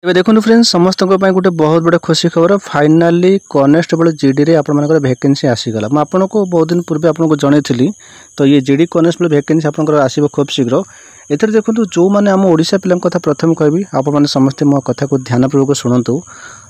ଏବେ ଦେଖନ୍ତୁ फ्रेंड्स ସମସ୍ତଙ୍କ ପାଇଁ ଗୋଟେ ବହୁତ ବଡ଼ ଖୁସି ଖବର फाइनाली कनेस्टेबल जीडी रे आपनकर वैकेंसी आसीगला मैं आपनको बहुत दिन पूर्व आपको जनईली तो ये जीडी कनेस्टेबल वैकेंसी आपनकर आसीबो खूब शीघ्र एथरे देखंतु जो माने हम ओडिशा पिलां कथा प्रथम कहबी आप माने समस्त मो कथा को ध्यानपूर्वक शुणु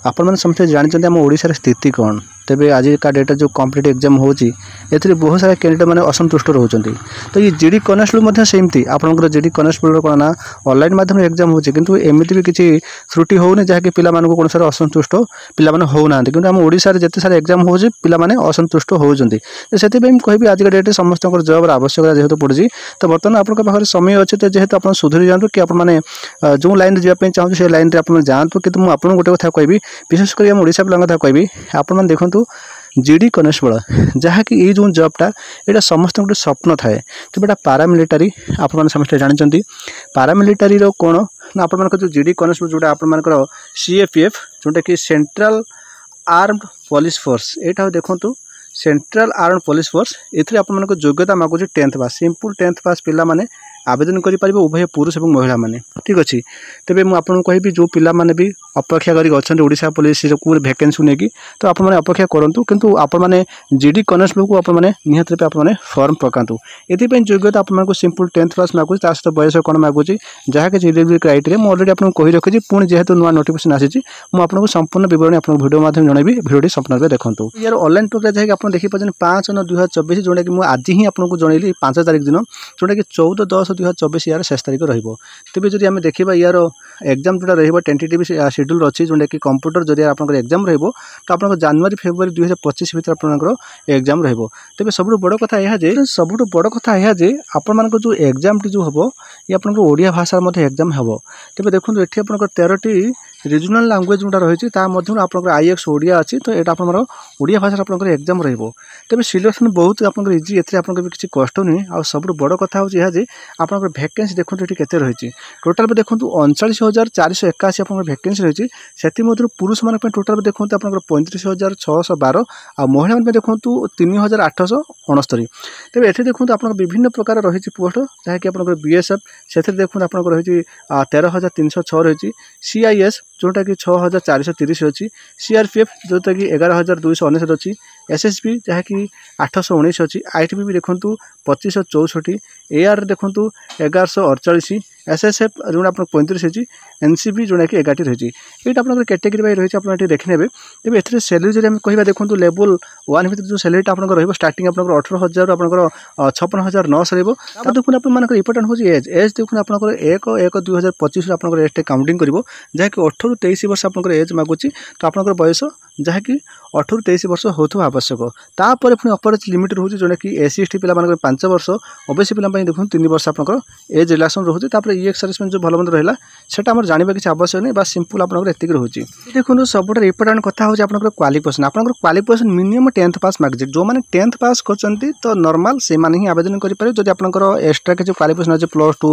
आपण मैंने समस्त जानते आम ओडिशा स्थिति कौन तेबे आज का डेट जो कॉम्पिटिटिव एग्जाम होची एथरे बहुत सारा कैंडिडेट माने असंतुष्ट रहउचंती तो ये जीडी कनेस्टेबल सेमती आपनकर जीडी कनेस्टेबल कोन ना ऑनलाइन माध्यम एग्जाम होची किंतु एमिति भी किछि त्रुटि होउनी जहाँकि पिला मानक कोन सारा असंतुष्ट पिला माने होउनांती किंतु हम ओडिशा रे जते सारा एग्जाम होची पिला माने असंतुष्ट होउचंती सेति पे कहबी आज का डेट समस्त जॉब आवश्यकता जेहेतु पड़ुची तो बर्तमान आपन पाखरे समय अछि तो जेहेतु आप सुधरी जातु कि आप माने जो लाइन जावाई चाहूँ से लाइन रे आप जातु कि मुझे आपन गोटे कथा कहबी विशेष कर हम ओडिशा पिला कथा कहबी आपण माने देखंतु जीडी कनेस्टेबल जहाँकि ये जो जॉबटा यहाँ समस्त गोटे स्वप्न थाए तो बेटा पारामिलिटारी आपने समस्त जानते पारामिलिटारी कौन ना आप जो जीडी कनेस्टेबल जोटा आप सीएपीएफ जोटा कि सेंट्रल आर्म्ड पुलिस फोर्स यहाँ देखूँ सेंट्रल आर्म्ड पुलिस फोर्स ये आप योग्यता मागुच 10th पास सिंपल 10th पास पिला माने आवेदन करें उभय पुरुष और महिला माने ठीक अच्छे तेज मुझे कहबी जो पिला माने भी अपेक्षा कर ओडिशा पुलिस वैकेंसी नहीं तो आप अपेक्षा करूँ किंतु आप जीडी कनेस्टेबल को आपने निहत रूप आपने फॉर्म पकातु ये योग्यता आपको सिंपल 10th पास मागुच सहित बयस कौन मागुच जहाँकि जीडी क्राइटेरिया मुझे अलरेडी आपको कही रखी पुणी जेहेतु नुआ नोटिफिकेशन आसी मुझे संपूर्ण विवरणी आप भिडियो माध्यम जनइबी भिडियो संपूर्ण भाव देखूँ यार ऑनलाइन प्रक्रिया जहाँकि आप देखिए 5/9/2024 जोटा कि मुझे आज ही आपको जनइली 5 तारीख दिन जोटा कि 14/10/2024 यार शेष तारीख तेज जब आम देखा यार एग्जाम जोटा रही टेंटेटिव शेड्यूल अच्छी जोटा कि कंप्यूटर जरिए आप एग्जाम रही तो आप जनवरी फेब्रुआरी 2025 भर आपंकर एग्जाम तेज सब बड़ कथा यह सब बड़ कथा यह आपण जो एग्जाम टी जो हम ये आपंकर ओडिया भाषा एग्जाम हम तेज देखो ये आप 13टी रिजनल लैंग्वेज जोटा रही आपंकर आईएक्स ओडिया अच्छी तो यहाँ आप ओडिया भाषा आपंकर एग्जाम तेज सिलेक्शन बहुत आप इजी एथि आप किसी कष्ट नुहे आ सब बड़ कथा हूँ यह आप वैकेंसी देखो ये केते रही टोटाल देखो 39,481 आप वैकेंसी रही से पुरुष मान टोटाल देखो आप 35,612 आ महिला मान देखो 3,869 तेज ये देखो आप विभिन्न प्रकार रही पोस्ट जहाँकि आप बीएसएफ से देखो आप रही 13,306 रही सीआईएस जोटा कि 6,430 अच्छी सीआरपीएफ जोटा कि 11,269 अच्छी एसएसबी जहाँकि 819 अच्छी आईटीबी भी देखूँ 2564 एआर देखूँ 1148 एसएसएफ जो आप 35 अच्छी एनसीबी जोटा कि 11 रही ये आप कैटेगरी वाइज रही है देखने तेज ए सैलरी जब आम कह देखो लेवल 1 भर जो सैलरी आपको रही स्टार्टिंग आप 18,000 आप 56,900 रहा देखो आप इंपोर्टाट हूँ एज एज देखो आप 1/1/2025 आप एज काउंटिंग कर जहाँकि 18 ରୁ 23 वर्ष आप एज मागुची तो आप बयस जहाँकि 18 ରୁ 23 वर्ष होता आवश्यक तापर पुणी अपर एज लिमिट रोचे जोटा कि एससी एसटी पिला 5 वर्ष ओबीसी पिला देखो 3 वर्ष आप एज रिलैक्शन रोचे ईएक्स सर्विसमेंट जो भलमंद रहा सेटा आम जानवा किसी आवश्यक नहीं बस सिंपल आपको रोचे देखो सब इंपोर्टाट कथा हूँ आप क्वालिफिकेशन आपंकर क्वालिफिकेशन मिनिमम 10th पास मागिजे जो मैंने 10th पास कर तो नॉर्मल से माने ही आवेदन करेंगे जब आपंकर एक्सट्रा किसी क्वालिफिकेशन अच्छे +2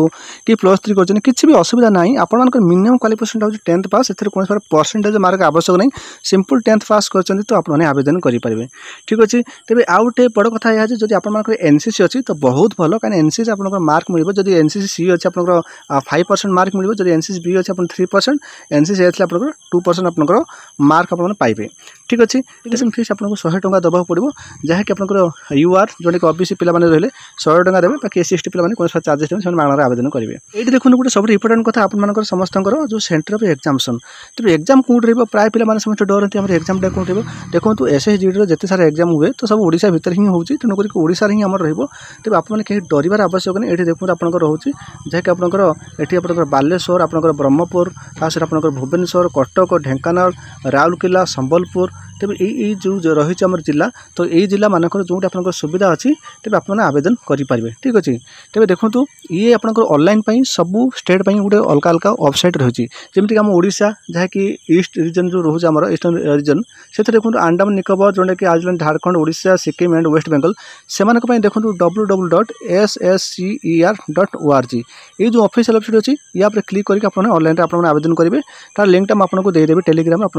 कि +3 कर किसी भी असुविधा ना आपंकर मिनिमम क्वालिफिकेशन हूँ 10th पास से कौन परसेंटेज मार्क आवश्यक नहीं सिंपल 10th पास कर तो आपने आवेदन करेंगे ठीक अच्छे तेज आउ गोटे बड़ कथा यह जब आप एनसीसी अच्छी तो बहुत भल कहीं एनसीसी आप मार्क मिले जब एनसीसी सी अच्छे आप 5% मार्क मिले जब एनसीसी बी अच्छे आप 3% एनसीसी आप 2% आपंकर मार्क आप पाइबे ठीक अच्छे एप्लिकेशन फीस आपको 100 टंका देवा पड़ो जहाँकि आपंकर यूआर जोटा कि ओबीसी पिला रही 100 टंका देवे बाकी एससी एसटी पिला कौन चार्जेस देते हैं मागणार आवेदन करेंगे ये देखो गोटे सब इंपोर्टाट कथा आप समस्त जो सेंटर ऑफ एग्जामिनेशन तेज एग्जाम कौट रही प्राय पिला समस्त डरती आम एग्जाम कौट रही देखो एसएसजीडी जिते सारा एग्जाम हुए तो सब ओडिशा भितर ही होती तेणुक ओडिशा ही आम तेज आपने कहीं डरबार आवश्यक नहीं ये देखो आप रोचे जहाँकि आपंकर बालेश्वर आपंकर ब्रह्मपुर तास भुवनेश्वर कटक ढेंकानाल राउरकेला संबलपुर तेज यही जो रही आम जिला तो यही जिला मानक जो आप सुविधा अच्छी तेज आप आवेदन करेंगे ठीक अच्छे तेज देखो ये आपंकर ऑनलाइन सबू स्टेट गोटे अलग अलग वेबसाइट रही जमीक आम ओडिशा जहाँकि ईस्ट रीजन जो रोचे आम ईस्टर्न रीजन से देखो अंडमान निकोबर जोटा कि island Jharkhand Odisha Sikkim and west Bengal से देखो www.sser.org ये जो ऑफिशियल वेबसाइट अच्छी या क्लिक करके ऑनलाइन आवेदन करेंगे तार लिंक टा आपको देदेवी टेलीग्राम आप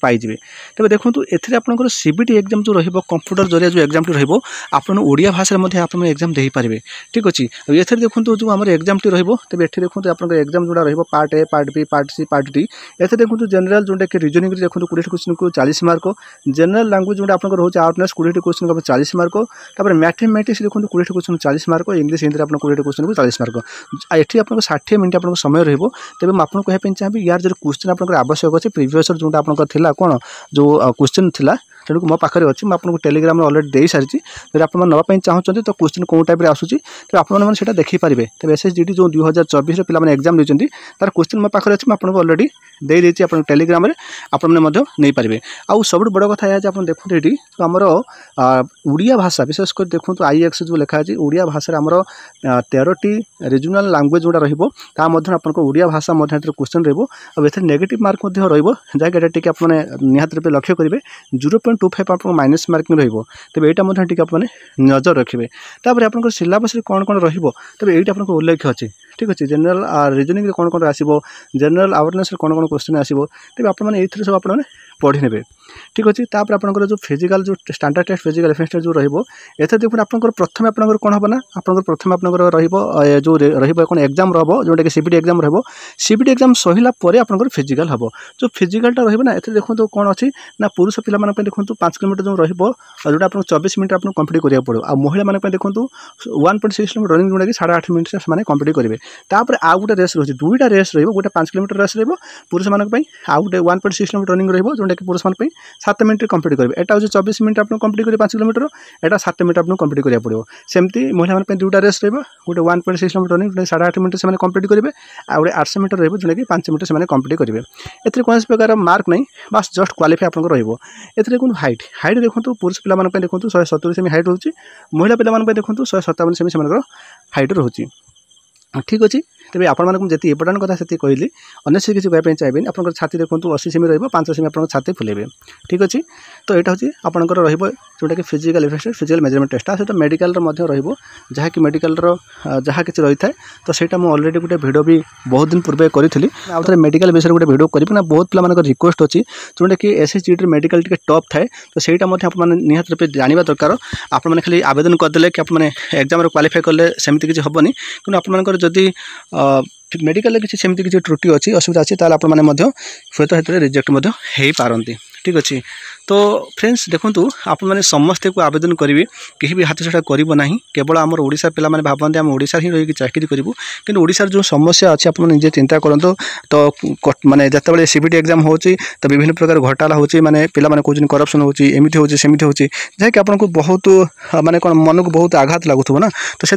पाइबे तेज देखो देखो एथिरे आपनकर सीबीटी एग्जाम जो रहिबो कंप्यूटर जरिया जो एग्जाम टी रहिबो आपन ओडिया भाषा मध्ये आपन एग्जाम देहि पारिबे ठीक अछि। एथिरे देखो जो हमर एग्जाम टी रहिबो तबे एथि देखो आपन एग्जाम जोडा रहिबो part A part B part C part D. एथिरे देखो जनरल जोडा के रीजनिंग देखो 20 क्वेश्चन को 40 मार्क, जनरल लैंग्वेज जोडा आपन रहउछ आउटनेस 20 क्वेश्चन को 40 मार्क, तापर मैथमेटिक्स देखो 20 क्वेश्चन 40 मार्क, इंग्लिश हिंदी आपन 20 क्वेश्चन को 40 मार्क। एठी आपन 60 मिनिट आपन समय रहिबो। तबे म आपन कहै पेन चाहबी यार जो क्वेश्चन आपन आवश्यक अछि प्रीवियस जोडा आपन थिला कोन जो क्वेश्चन थिला तेणु मो पाखे अच्छी मुझे टेलीग्राम अलरेडी दे सारी। जब आप नापी चाहते तो क्वेश्चन कौन टाइप आसूसी तो आपने देखिपारे। तब एसएसजीडी जो 2024 पे एग्जाम देते तार क्वेश्चन मो पाखे अच्छी मुझे अलरेडी दे देती टेलीग्राम में आपने पारे। आउ सब बड़ कथा है आप देखते ये तो आमर ओडिया भाषा विशेषकर देखो आईएक्स जो लिखाई ओडिया भाषा आमर 13टी रिजनल लैंग्वेज जोड़ा रहा ओडिया भाषा क्वेश्चन रही नेगेटिव मार्क रही आपने निहत रूप लक्ष्य करेंगे 0.25 आप माइनस मार्किंग रहिबो। तबे एटा मधे टिक आपने नजर रखिबे। तापर आपन सिलेबस रे कोन कोन रहिबो तबे एटा आपन उल्लेख अछि ठीक अछि। जनरल रीजनिंग रे कोन कोन आसीबो, जनरल अवेयरनेस रे कोन कोन क्वेश्चन आसीबो तबे आपन माने एथरे सब आपन पढ़ि नेबे ठीक अछि। तापर आपन जो फिजिकल जो स्टैंडर्ड टेस्ट फिजिकल एफिशिएंसी जो रहिबो एथे देखुन आपन प्रथम आपन कोन हबो ना आपन प्रथम आपन रहिबो जो रहिबो कोन एग्जाम रहबो जोटा कि सीबीटी एग्जाम रहबो। सीबीटी एग्जाम सहिला परे आपन फिजिकल हबो। जो फिजिकल टा रहिबो ना एथे देखो तो कोन अछि ना पुरुष पिला माने देखो 5 किलोमीटर जो रहिबो जोटा आपन 24 मिनिट आपन कंप्लीट करिया पड़ो। आ महिला माने देखो 1.6 किलोमीटर रनिंग जोटा कि 8.5 मिनिट से माने कंप्लीट करिवे। तापर आ गुटे रेस रहछि दुईटा रेस रहिबो गोटे 5 किलोमीटर रेस रहिबो पुरुष मानक पई आ गुटे 1.6 किलोमीटर रनिंग रहिबो जोटा कि पुरुष मानक पई 7 मिनिट कंप्लीट करिवे। एटा होछि 24 मिनिट आपन कंप्लीट करि 5 किलोमीटर एटा 7 मिनिट आपन कंप्लीट करिया पड़ो। सेमती महिला मानक पई दुईटा रेस रहिबो गोटे 1.6 किलोमीटर रनिंग 8.5 मिनिट से माने कंप्लीट करिवे आ गुटे 800 मीटर रहिबो जोटा कि 5 मिनिट से माने कंप्लीट करिवे। एथि कोनस प्रकार मार्क नै बस जस्ट क्वालिफाई आपन रहिबो। एथि कोन हाइट हाइट देखो पुरुष पिला मानक पई देखो 170 सेमी हाइट होछि, महिला पिला मानक पई देखो 157 सेमी सेमानकर हाइट रहउछि ठीक अछि। तबे आपण मानक जति इंपोर्टेंट कथा सेति कहली अन्य से किसी कहबे चाहिबे आपन छाती देखो 80 सेमी रहइबो 5 सेमी आपन छाती फुलेबे ठीक अछि। तो एटा होछि आपनकर रहिबो जोटा कि physical efficiency physical measurement test आ तो मेडिकल रो मध्ये रहिबो जहा कि मेडिकल रो जहा किछ रहि थाए तो सेटा मो ऑलरेडी गुटे वीडियो भी बहुत दिन पूर्वे करिथिली। आ थरे मेडिकल विषय गुटे वीडियो करिबे ना बहुत पिला मानकर रिक्वेस्ट अछि जोटा कि एसएसजीडी मेडिकल टिके टॉप थाए तो सेटा मध्ये आपन माने निहत रूपे जानिबा दरकार। आपन माने खाली आवेदन कर देले कि आपन माने एग्जाम रो क्वालिफाई करले सेमति किछ हबनी किन आपन मानकर जदी मेडिकल किसी सेमती किसी त्रुटि अच्छी असुविधा अच्छी ताल आप हेतु रिजेक्ट हो पारती ठीक अच्छे। तो फ्रेंड्स देखूँ आप समस्ते को आवेदन करेंगे कहीं भी हाथ छड़ा करना केवल आम ओडिशा पिला माने भावते आम ओडिशा ही रही चाकरी करूँ कि ओडिशार जो समस्या अच्छी आप निजे चिंता करूँ। तो माने जिते सीबीटी एग्जाम हो तो विभिन्न प्रकार घोटाला हो माने पिला माने कहते करप्शन होती एमती हो सेमती हो जहाँकि आपको बहुत माने कौन मन को बहुत आघात लगुव ना। तो से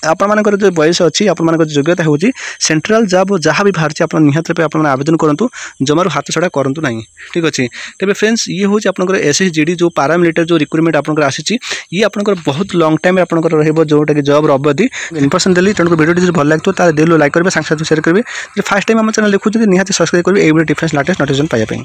आपर जो बयस अच्छी आप योग्यता हो सेंट्रल जॉब जहाँ भी बाहर आप निहत रूपे आप आवेदन करूँ जमार हाथ छड़ा करूँ ना ठीक अच्छे। तेज फ्रेंड्स ये हूँ आपंकर एसएसजीडी जो पारामिलिटारी जो रिक्रुटमेंट आपंकर आसी ये आपंकर बहुत लॉन्ग टाइम आपंकर रहिबो जोटा कि जॉब अवधि इनफॉरमेशन देली तेणु वीडियो भल लगे तो दिल लाइक करेंगे सांगे शेयर करेंगे। फर्स्ट टाइम आम चैनल देखुचे निहाती सब्सक्राइब करेंगे ये डिफरेंस लेटेस्ट नोटिफिकेशन पाइबा।